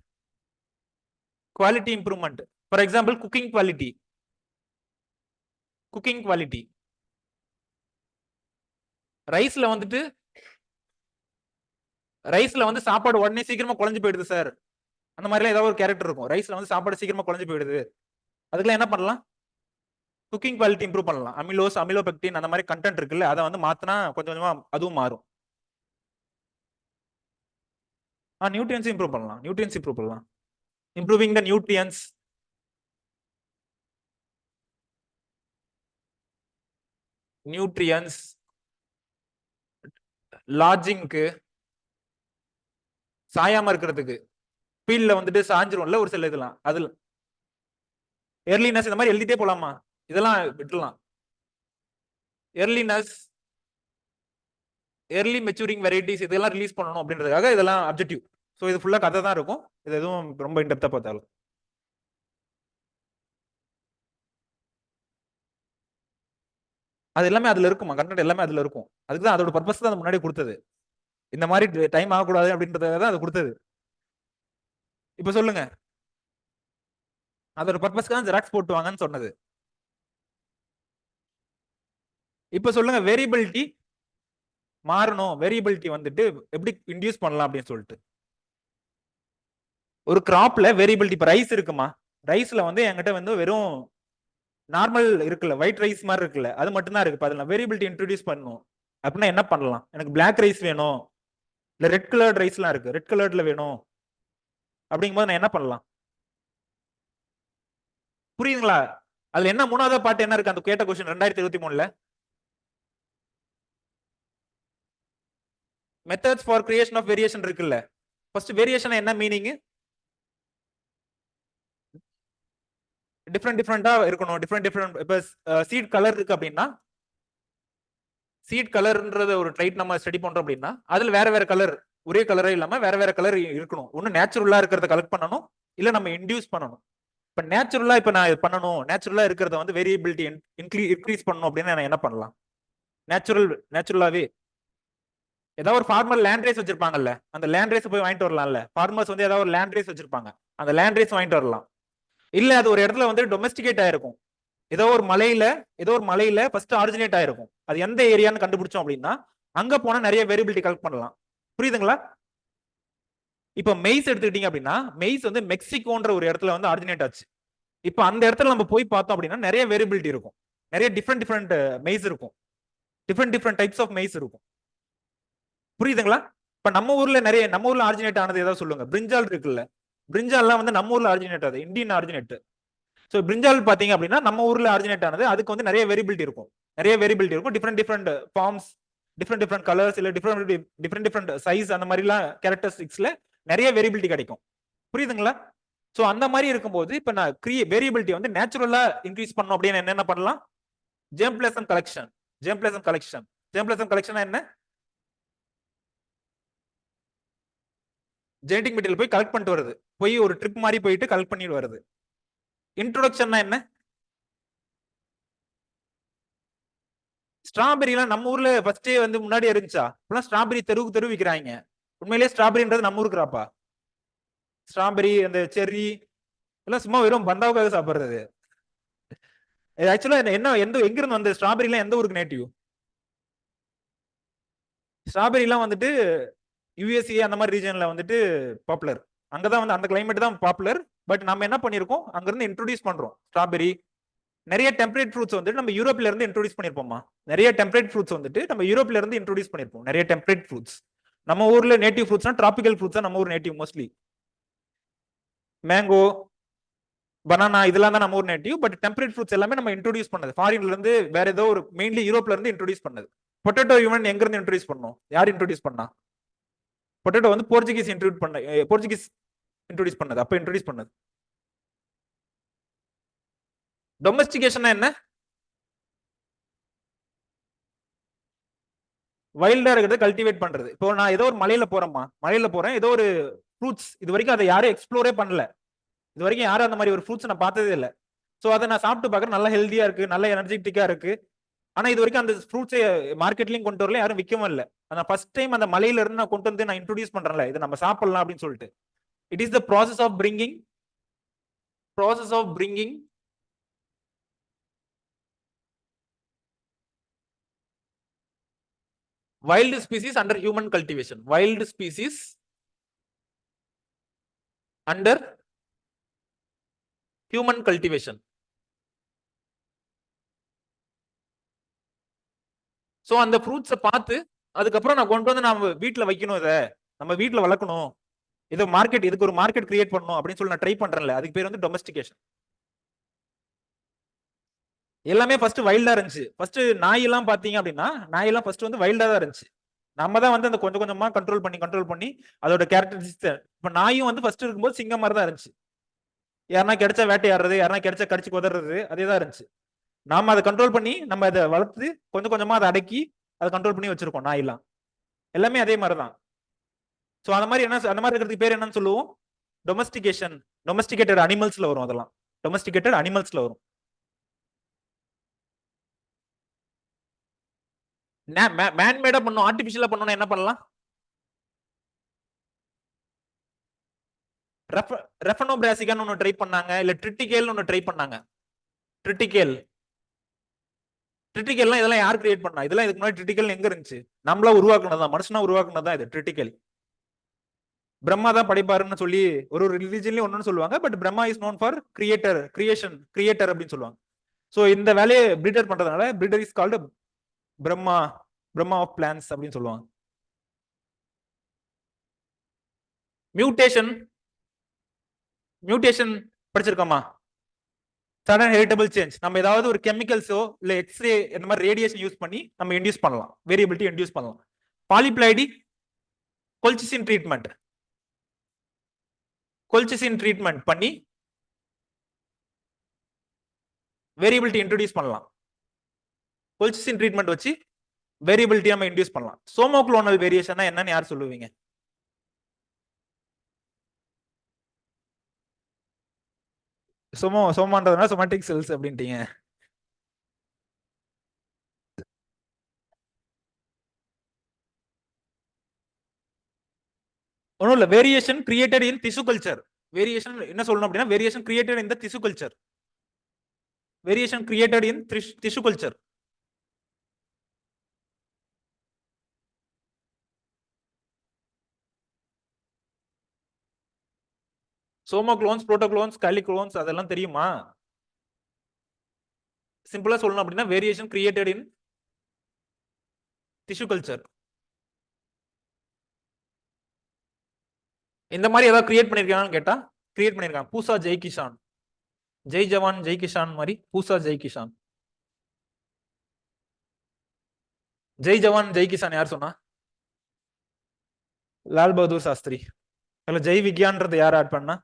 quality improvement. For example cooking quality, cooking quality. ரைஸ்ல வந்துட்டு ரைஸ்ல வந்து சாப்பாடு உடனே சீக்கிரமா குழஞ்சு போயிடுது சார், அந்த மாதிரிலாம் ஏதாவது ஒரு கேரக்டர் இருக்கும். ரைஸ்ல வந்து சாப்பாடு சீக்கிரமா குழஞ்சு போயிடுது, அதுக்கெல்லாம் என்ன பண்ணலாம்? குக்கிங் குவாலிட்டி இம்ப்ரூவ் பண்ணலாம். அமிலோஸ், அமிலோபெக்டின் அந்த மாதிரி கண்டென்ட் இருக்குல்ல, அதை வந்து மாத்தினா கொஞ்சம் கொஞ்சமா அதுவும் மாறும். நியூட்ரியன்ஸ் இம்ப்ரூவ் பண்ணலாம், நியூட்ரியன்ஸ் இம்ப்ரூவ் பண்ணலாம். இம்ப்ரூவிங் த நியூட்ரியன்ஸ், நியூட்ரியன்ஸ் லாட்ஜிங்க்கு, சாயாம இருக்கிறதுக்கு. ஃபீல்ட்ல வந்துட்டு சாஞ்சிரும்ல ஒரு சில இதெல்லாம், அதுல எர்லினஸ் இந்த மாதிரி எழுதிட்டே போலாமா? இதெல்லாம் விட்டுலாம். எர்லினஸ், எர்லி மெச்சூரிங் வெரைட்டிஸ் இதெல்லாம் ரிலீஸ் பண்ணணும் அப்படின்றதுக்காக இதெல்லாம் அப்ஜெக்டிவ். ஸோ இது ஃபுல்லா கதை தான் இருக்கும். இது எதுவும் ரொம்ப இன்டெப்தா பார்த்தாலும் அது எல்லாமே அதுல இருக்குமா, கண்டென்ட் எல்லாமே அதுல இருக்கும். அதுக்கு தான் அதோட பர்பஸ் தான் முன்னாடி கொடுத்தது. இந்த மாதிரி டைம் ஆகக்கூடாது அப்படின்றதுக்காக தான் அது கொடுத்தது. இப்ப சொல்லுங்க, அதோட பர்பஸ்க்கு தான் ஜெராக்ஸ் போட்டு வாங்கன்னு சொன்னது. இப்ப சொல்லுங்க, வேரியபிலிட்டி மாறணும், வேரியபிலிட்டி வந்துட்டு எப்படி இன்டியூஸ் பண்ணலாம் அப்படின்னு சொல்லிட்டு. ஒரு கிராப்ல வேரியபிலிட்டி, இப்ப ரைஸ் இருக்குமா, ரைஸ்ல வந்து என்கிட்ட வந்து வெறும் நார்மல் இருக்குல்ல, ஒயிட் ரைஸ் மாதிரி இருக்குல்ல, அது மட்டும் தான் இருக்கு. அதுல வேரியபிலிட்டி இன்ட்ரோடியூஸ் பண்ணணும் அப்படின்னா என்ன பண்ணலாம்? எனக்கு பிளாக் ரைஸ் வேணும், இல்ல ரெட் கலர்ட் ரைஸ்லாம் இருக்கு, ரெட் கலர்ட்ல வேணும் அப்படிங்கும்போது நான் என்ன பண்ணலாம்? புரியுதுங்களா? அதுல என்ன மூணாவது பாட்டு என்ன இருக்கு அந்த கேட்ட கொஸ்டின் 2023ல? Methods for creation of variation இருக்குல்ல. ஃபர்ஸ்ட் வேரியேஷன் என்ன மீனிங்? டிஃப்ரெண்டா இருக்கணும். டிஃப்ரெண்ட் இப்ப சீட் கலர் இருக்கு அப்படின்னா, சீட் கலர்ன்றது ஒரு ட்ரைட் நம்ம ஸ்டடி பண்றோம் அப்படின்னா, அதுல வேற வேற கலர், ஒரே கலரே இல்லாம வேற வேற கலர் இருக்கணும். ஒன்னு நேச்சுரலா இருக்கிறத கலெக்ட் பண்ணணும், இல்ல நம்ம இன்டியூஸ் பண்ணணும். இப்ப நேச்சுரலா இப்ப நான் பண்ணணும், நேச்சுரலா இருக்கிறத வந்து வேரியபிலிட்டி இன்க்ரீஸ் பண்ணணும் அப்படின்னா நான் என்ன பண்ணலாம்? நேச்சுரலாவே ஏதாவது ஒரு ஃபார்மர் லேண்ட் ரேஸ் வச்சிருப்பாங்கல்ல, அந்த லேண்ட் ரேஸ் போய் வாங்கிட்டு வரலாம்ல. ஃபார்மர்ஸ் வந்து ஏதாவது ஒரு லேண்ட் ரேஸ் வச்சிருப்பாங்க, அந்த லேண்ட் ரேஸ் வாங்கிட்டு வரலாம். இல்ல அது ஒரு இடத்துல வந்து டொமஸ்டிகேட் ஆயிருக்கும். ஏதோ ஒரு மலையில ஃபர்ஸ்ட் ஆரிஜினேட் ஆயிருக்கும். அது எந்த ஏரியான்னு கண்டுபிடிச்சோம் அப்படின்னா அங்க போனா நிறைய வேரியபிலிட்டி கலெக்ட் பண்ணலாம். புரியுதுங்களா? இப்ப மெய்ஸ் எடுத்துக்கிட்டீங்க அப்படின்னா, மெய்ஸ் வந்து மெக்சிகோன்ற ஒரு இடத்துல வந்து ஆரிஜினேட் ஆச்சு. இப்ப அந்த இடத்துல நம்ம போய் பார்த்தோம் அப்படின்னா நிறைய வேரியபிலிட்டி இருக்கும். நிறைய டிஃப்ரெண்ட் மெய்ஸ் இருக்கும். டிஃப்ரெண்ட் டைப்ஸ் ஆஃப் மெய்ஸ் இருக்கும். புரியுதுங்களா? இப்ப நம்ம ஊர்ல ஆரிஜினேட் ஆனது ஏதாவது சொல்லுங்க. பிரிஞ்சால் இருக்குல்ல, பிரிஞ்சால்லாம் வந்து நம்ம ஊர்ல ஆரிஜினேட் ஆகுது, இந்தியன் ஆரிஜினேட். ஸோ பிரிஞ்சால் பாத்தீங்க அப்படின்னா நம்ம ஊர்ல ஆரிஜினேட் ஆனது. அதுக்கு வந்து நிறைய வேரியபிலிட்டி இருக்கும். டிஃப்ரெண்ட் ஃபார்ம்ஸ், டிஃப்ரெண்ட் கலர்ஸ், இல்ல டிஃப்ரெண்ட் சைஸ், அந்த மாதிரிலாம் கேரக்டரிஸ்டிக்ஸ்ல நிறைய வேரியபிலிட்டி கிடைக்கும். புரியுதுங்களா? ஸோ அந்த மாதிரி இருக்கும்போது இப்ப நான் வேரியபிலிட்டி வந்து நேச்சுரலா இன்க்ரீஸ் பண்ணணும் அப்படின்னு என்ன பண்ணலாம்? ஜெர்ம்பேசன் கலெக்ஷன். ஜெர்ம்பேசன் கலெக்ஷன் என்ன? ஜெனடிக் மெட்டீரியல் போய் கலெக்ட் பண்ணிட்டு வருது. போய் ஒரு ட்ரிப் மாதிரி போயிட்டு கலெக்ட் பண்ணிட்டு வருது. இன்ட்ரோடக்ஷன் என்ன? ஸ்ட்ராபெரிலாம் நம்ம ஊர்ல ஃபர்ஸ்டே வந்து முன்னாடி இருந்துச்சா? இப்பெல்லாம் ஸ்ட்ராபெரி தெருவுக்கு தெரு விக்கிறாங்க. உண்மையிலேயே ஸ்ட்ராபெரின்றது நம்ம ஊருக்கு கிராப்பா? ஸ்ட்ராபெரி, அந்த செர்ரி எல்லாம் சும்மா வெறும் பந்தாவுக்காக சாப்பிடுறது. ஆக்சுவலா எங்க இருந்து வந்து ஸ்ட்ராபெரிலாம் எந்த ஊருக்கு நேட்டிவ்? ஸ்ட்ராபெரிலாம் வந்துட்டு யுஎஸ்ஏ அந்த மாதிரி ரீஜன்ல வந்துட்டு பாப்புலர். அங்கதான் வந்து அந்த கிளைமேட் தான் பாப்புலர். பட் நம்ம என்ன பண்ணிருக்கோம், அங்க இருந்து இன்ட்ரோடியூஸ் பண்றோம் ஸ்ட்ராபெரி. நிறைய டெம்பரேட் ஃப்ரூட்ஸ் வந்துட்டு நம்ம யூரோப்ல இருந்து இன்ட்ரோடியூஸ் பண்ணிருப்போமா? நிறைய டெம்பரேட் ஃப்ரூட்ஸ் வந்துட்டு நம்ம யூரோப்ல இருந்து இன்ட்ரோடியூஸ் பண்ணிருப்போம். நிறைய டெம்பரேட் ஃப்ரூட்ஸ். நம்ம ஊர்ல நேட்டிவ் ஃப்ரூட்ஸ்னா டிராபிக்கல் ஃப்ரூட்ஸ் தான் நம்ம ஊர் நேட்டிவ். மோஸ்ட்லி மேங்கோ, பனானா இதெல்லாம் தான் நம்ம ஊர் நேட்டிவ். பட் டெம்பரேட் ஃப்ரூட்ஸ் எல்லாமே நம்ம இன்ட்ரோடியூஸ் பண்ணது ஃபாரின்ல இருந்து, வேற ஏதோ ஒரு மெயின்லி யூரோப்ல இருந்து இன்ட்ரோடியூஸ் பண்ணது. பொட்டேட்டோ ஈவன் எங்க இருந்து இன்ட்ரோடியூஸ் பண்ணோம்? யார் இன்ட்ரோடியூஸ் பண்ணா? பொட்டேட்டோ வந்து போர்ச்சுகீஸ் இன்ட்ரோடியூஸ் பண்ணது. அப்ப இன்ட்ரோடியூஸ் பண்ணது. டொமஸ்டிகேஷன் என்ன? வைல்டா இருக்கிறத கல்டிவேட் பண்றது. இப்போ நான் ஏதோ ஒரு மலையில போறேன், ஏதோ ஒரு ஃப்ரூட்ஸ் இது வரைக்கும் அதை யாரும் எக்ஸ்ப்ளோரே பண்ணல. இது வரைக்கும் யாரும் அந்த மாதிரி ஒரு ஃப்ரூட்ஸ் நான் பார்த்ததே இல்லை. ஸோ அதை நான் சாப்பிட்டு பார்க்குறேன், நல்லா ஹெல்தியா இருக்கு, நல்ல எனர்ஜெட்டிக்கா இருக்கு. ஆனா இது வரைக்கும் அந்த ஃப்ரூட்ஸை மார்க்கெட்லயும் கொண்டு வரல, யாரும் விற்கவும் இல்லை. நான் ஃபர்ஸ்ட் டைம் அந்த மலையில இருந்து நான் கொண்டு வந்து நான் இன்ட்ரோடியூஸ் பண்றேன்ல, இதை நம்ம சாப்பிடலாம் அப்படின்னு சொல்லிட்டு. It is the process of bringing wild species under human cultivation. Wild species under human cultivation. So அந்த ஃப்ரூட்ஸை பார்த்து அதுக்கப்புறம் நான் கொண்டு வந்து நம்ம வீட்டுல வைக்கணும், இதை நம்ம வீட்டுல வளர்க்கணும், இதுக்கு ஒரு மார்க்கெட் கிரியேட் பண்ணணும் அப்படின்னு சொல்லி நான் ட்ரை பண்றேன்ல, அதுக்கு பேர் வந்து டொமஸ்டிகேஷன். எல்லாமே ஃபர்ஸ்ட் வைல்டா இருந்துச்சு. ஃபர்ஸ்ட் நாய் எல்லாம் பாத்தீங்க அப்படின்னா, நாய் எல்லாம் ஃபர்ஸ்ட் வந்து வைல்டா தான் இருந்துச்சு. நம்ம தான் வந்து அந்த கொஞ்சம் கொஞ்சமா கண்ட்ரோல் பண்ணி அதோட கேரக்டரிஸ்டிக்ஸ். இப்ப நாயும் வந்து ஃபர்ஸ்ட் இருக்கும்போது சிங்கம் மாதிரி தான் இருந்துச்சு. யாருன்னா கிடைச்சா வேட்டையாடுறது, யாருன்னா கிடைச்சா கடிச்சு குதறது, அதே தான் இருந்துச்சு. நாம அதை கண்ட்ரோல் பண்ணி நம்ம அதை வளர்த்து கொஞ்சம் கொஞ்சமா அதை அடக்கி அதை கண்ட்ரோல் பண்ணி வச்சிருக்கோம். நாயெல்லாம் எல்லாமே அதே மாதிரிதான். சோ அந்த மாதிரி இருக்கிறதுக்கு பேர் என்னன்னு சொல்லுவோம்? டொமஸ்டிகேட்டட் அனிமல்ஸ்ல வரும். அதெல்லாம் டொமஸ்டிகேட்டட் அனிமல்ஸ்ல வரும். மேன்மேடா பண்ணணும், ஆர்டிபிஷியலா பண்ணணும், என்ன பண்ணலாம்? ரெஃபனோபிராசிகான்னு ஒன்னு ட்ரை பண்ணாங்க, இல்ல ட்ரிட்டிகேல்னு ஒன்னு ட்ரை பண்ணாங்க. ட்ரிட்டிகேல் இதெல்லாம் யார் கிரியேட் பண்ணா? இதெல்லாம் இதுக்கு முன்னாடி ட்ரிட்டிகல் எங்க இருந்துச்சு? நம்மளா உருவாக்குனதுதான், மனுஷனா உருவாக்குனதுதான் இது ட்ரிட்டிகல். பிரம்மா தான் படைப்பாருன்னு சொல்லி ஒரு ரிலிஜன்லயும் ஒன்னு சொல்லுவாங்க. But Brahma is known for creator அப்படின்னு சொல்லுவாங்க. சோ இந்த வேலையை பிரீடர் பண்றதுனால breeder is called Brahma of plants அப்படின்னு சொல்லுவாங்க. மியூட்டேஷன் படிச்சிருக்கோமா? Sudden heritable change. நம்ம ஏதாவது ஒரு கெமிக்கல்ஸோ இல்ல எக்ஸ்ரே இந்த மாதிரி ரேடியேஷன் யூஸ் பண்ணி நம்ம இன்டியூஸ் பண்ணலாம், வேரியபிலிட்டி இன்டியூஸ் பண்ணலாம். பாலிப்ளைடி கொல்சிசின் ட்ரீட்மெண்ட், கொல்சிசின் ட்ரீட்மெண்ட் பண்ணி வேரியபிலிட்டி இன்ட்ரோடியூஸ் பண்ணலாம். கொல்சிசின் ட்ரீட்மெண்ட் வச்சு வேரியபிலிட்டி நம்ம இன்டியூஸ் பண்ணலாம். சோமோக்ளோனல் வேரியேஷன் என்னன்னு யார் சொல்லுவீங்க? சோமான்றதுனா சொமாட்டிக் செல்ஸ் அப்படின்ட்டீங்க. ஒன்றும் இல்ல, வேரியேஷன் கிரியேட்டட் இன் திசு கல்ச்சர். வேரியேஷன் என்ன சொல்லணும் அப்படின்னா, வேரியேஷன் கிரியேட்டட் இன் த திசு கல்ச்சர். வேரியேஷன் கிரியேட்டட் இன் திசு கல்ச்சர். சோமோக்ளோன்ஸ், புரோட்டோக்ளோன்ஸ், காலிக்ளோன்ஸ் அதெல்லாம் தெரியுமா? சிம்பிளா சொல்லணும் அப்படின்னா வேரியேஷன் கிரியேட்டட் இன் டிஷ்யூ கல்ச்சர். இந்த மாதிரி ஏதாவது கிரியேட் பண்ணிருக்காங்கன்னு கேட்டா கிரியேட் பண்ணிருக்காங்க. பூசா ஜெய் கிஷான், ஜெய் ஜவான் ஜெய் கிஷான் மாதிரி பூசா ஜெய் கிஷான். ஜெய் ஜவான் ஜெய் கிஷான் யார் சொன்னா? லால் பகதூர் சாஸ்திரி. அதுல ஜெய் விக்யான்றது யார் ஆட் பண்ணா?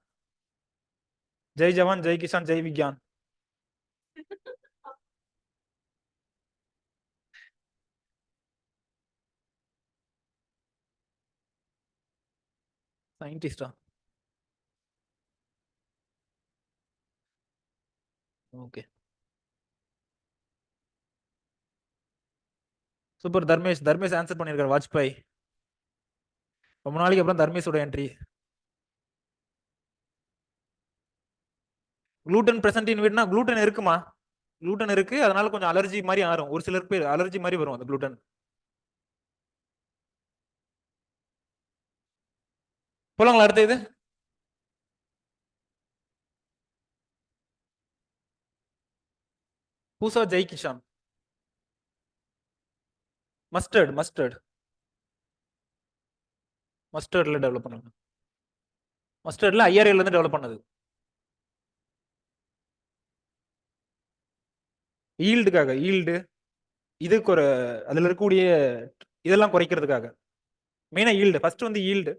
ஜெய் ஜவான் ஜெய் கிஷான் ஜெய் விக்யான். சயின்டிஸ்டா? Okay super. Dharmesh, Dharmesh answer பண்ணிருக்காரு. வாஜ்பாய். ரொம்ப நாளைக்கு அப்புறம் தர்மேஷோட என்ட்ரி. குளூட்டன் பிரசன்ட் இன் வீட்னா குளூட்டன் இருக்குமா? குளூட்டன் இருக்கு, அதனால கொஞ்சம் அலர்ஜி மாதிரி ஆகும். ஒரு சிலருக்கு அலர்ஜி மாதிரி வரும் அந்த குளூட்டன். போலாங்களா அடுத்த இது? பூசா ஜெய் கிஷான். மஸ்டர்ட், மஸ்டர்ட், மஸ்டர்ட்ல டெவலப் பண்ணாங்க. மஸ்டர்ட்ல ஐஆர்ஏல இருந்து டெவலப் பண்ணது. ஈல்டுக்காக, ஈல்டு இதுக்கு ஒரு அதுல இருக்கக்கூடிய இதெல்லாம் குறைக்கிறதுக்காக. மெயினா ஈல்டு, ஃபர்ஸ்ட் வந்து ஈல்டு.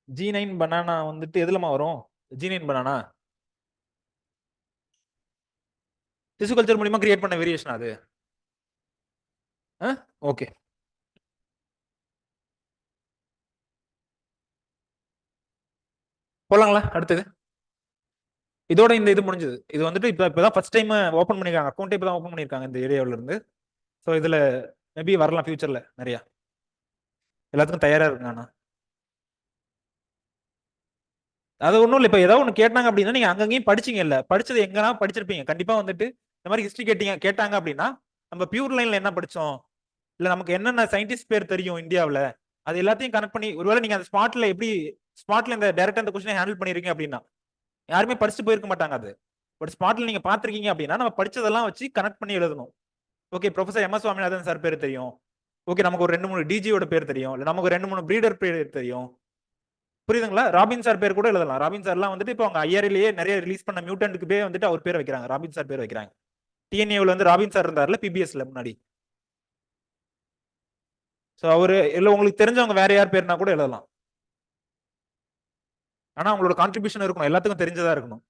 G9 பனானா வந்துட்டு எதுலமா வரும்? G9 பனானா டிஷ்யூ கல்ச்சர் மூலமா கிரியேட் பண்ண வேரியேஷன் அது. ஓகே போலாங்களா அடுத்தது? இதோட இந்த இது முடிஞ்சது. இது வந்துட்டு இப்பதான் ஃபர்ஸ்ட் டைம் ஓபன் பண்ணிருக்காங்க, அக்கௌண்ட் இப்பதான் ஓபன் பண்ணிருக்காங்க இந்த ஏரியாவில இருந்து. ஸோ இதுல மேபி வரலாம் ஃபியூச்சர்ல நிறைய. எல்லாத்துக்கும் தயாரா இருக்குங்க. ஆனா அது ஒன்றும் இல்லை. இப்போ ஏதாவது ஒன்று கேட்டாங்க அப்படின்னா நீங்க அங்கங்கேயும் படிச்சீங்க இல்ல, படிச்சது எங்கன்னா படிச்சிருப்பீங்க கண்டிப்பா. வந்துட்டு இந்த மாதிரி ஹிஸ்டரி கேட்டாங்க அப்படின்னா நம்ம பியூர் லைன்ல என்ன படிச்சோம், இல்ல நமக்கு என்னென்ன சயின்டிஸ்ட் பேர் தெரியும் இந்தியாவில், அது எல்லாத்தையும் கனெக்ட் பண்ணி ஒருவேளை நீங்க அந்த ஸ்பாட்ல எப்படி ஸ்பாட்ல இந்த டைரக்டா அந்த கொஸ்டினை ஹேண்டில் பண்ணிருக்கீங்க அப்படின்னா யாருமே படிச்சுட்டு போயிருக்க மாட்டாங்க அது. பட் ஸ்பாட்ல நீங்க பாத்திருக்கீங்க அப்படின்னா நம்ம படிச்சதெல்லாம் வச்சு கனெக்ட் பண்ணி எழுதணும். Okay, professor M S Swaminathan sir பேர் தெரியும். ஓகே, நமக்கு ஒரு 2-3 டிஜியோட பேர் தெரியும், இல்ல நமக்கு 2-3 பிரீடர் பேர் தெரியும். புரியுதுங்களா? ராபின் சார் பேர் கூட எழுதலாம். ராபின் சார்லாம் வந்துட்டு இப்போ அவங்க ஐஆர்ஏலயே நிறைய ரிலீஸ் பண்ண மியூட்டன்ட்க்கு பேர் வந்துட்டு அவர் பேர் வைக்கிறாங்க, ராபின் சார் பேர் வைக்கிறாங்க. டிஎன்ஏவில் வந்து ராபின் சார் இருந்தார்ல பிபிஎஸ்ல முன்னாடி. ஸோ அவரு இல்லை உங்களுக்கு தெரிஞ்சவங்க வேற யார் பேர்னா கூட எழுதலாம். ஆனா அவங்களோட கான்ட்ரிபியூஷன் இருக்கணும், எல்லாத்துக்கும் தெரிஞ்சதா இருக்கணும்.